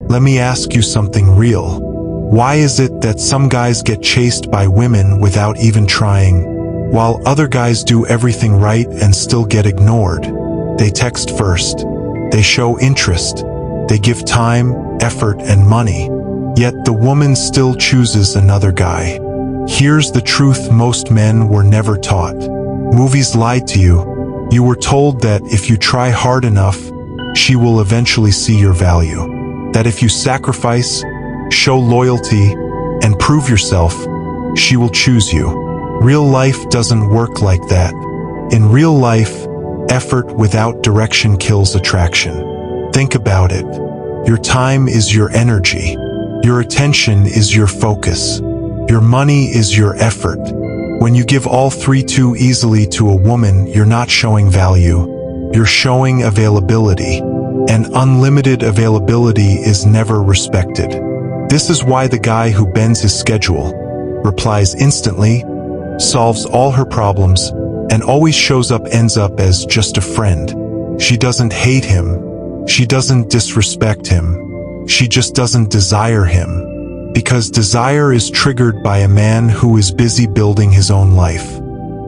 Let me ask you something real. Why is it that some guys get chased by women without even trying, while other guys do everything right and still get ignored? They text first. They show interest. They give time, effort, and money. Yet the woman still chooses another guy. Here's the truth most men were never taught. Movies lied to you. You were told that if you try hard enough, she will eventually see your value. That if you sacrifice, show loyalty, and prove yourself, she will choose you. Real life doesn't work like that. In real life, effort without direction kills attraction. Think about it. Your time is your energy. Your attention is your focus. Your money is your effort. When you give all three too easily to a woman, you're not showing value. You're showing availability. And unlimited availability is never respected. This is why the guy who bends his schedule, replies instantly, solves all her problems, and always shows up ends up as just a friend. She doesn't hate him. She doesn't disrespect him. She just doesn't desire him. Because desire is triggered by a man who is busy building his own life.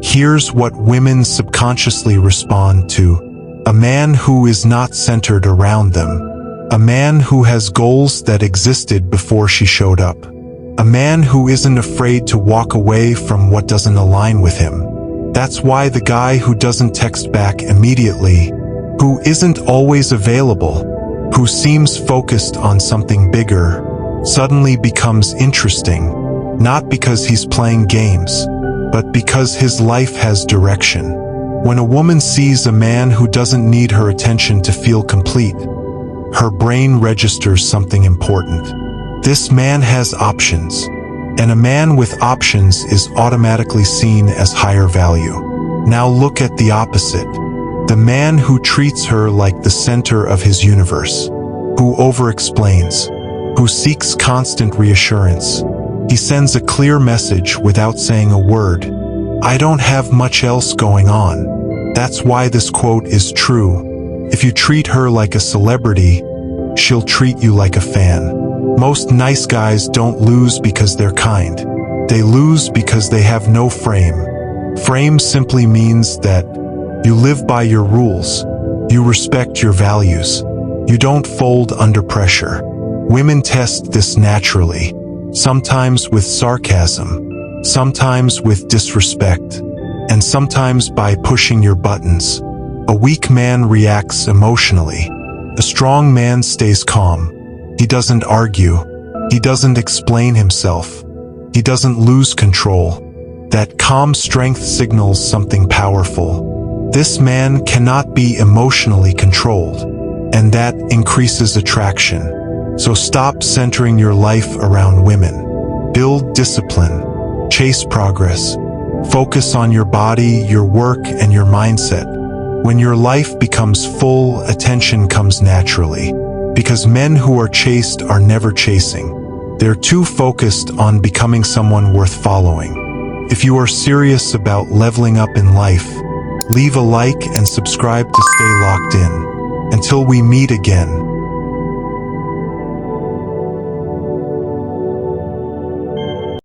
Here's what women subconsciously respond to: a man who is not centered around them. A man who has goals that existed before she showed up. A man who isn't afraid to walk away from what doesn't align with him. That's why the guy who doesn't text back immediately, who isn't always available, who seems focused on something bigger, suddenly becomes interesting, not because he's playing games, but because his life has direction. When a woman sees a man who doesn't need her attention to feel complete, her brain registers something important. This man has options, and a man with options is automatically seen as higher value. Now look at the opposite. The man who treats her like the center of his universe, who over-explains, who seeks constant reassurance. He sends a clear message without saying a word. I don't have much else going on. That's why this quote is true. If you treat her like a celebrity, she'll treat you like a fan. Most nice guys don't lose because they're kind. They lose because they have no frame. Frame simply means that you live by your rules. You respect your values. You don't fold under pressure. Women test this naturally, sometimes with sarcasm, sometimes with disrespect, and sometimes by pushing your buttons. A weak man reacts emotionally. A strong man stays calm. He doesn't argue. He doesn't explain himself. He doesn't lose control. That calm strength signals something powerful. This man cannot be emotionally controlled, and that increases attraction. So stop centering your life around women. Build discipline. Chase progress. Focus on your body, your work, and your mindset. When your life becomes full, attention comes naturally. Because men who are chased are never chasing. They're too focused on becoming someone worth following. If you are serious about leveling up in life, leave a like and subscribe to stay locked in. Until we meet again.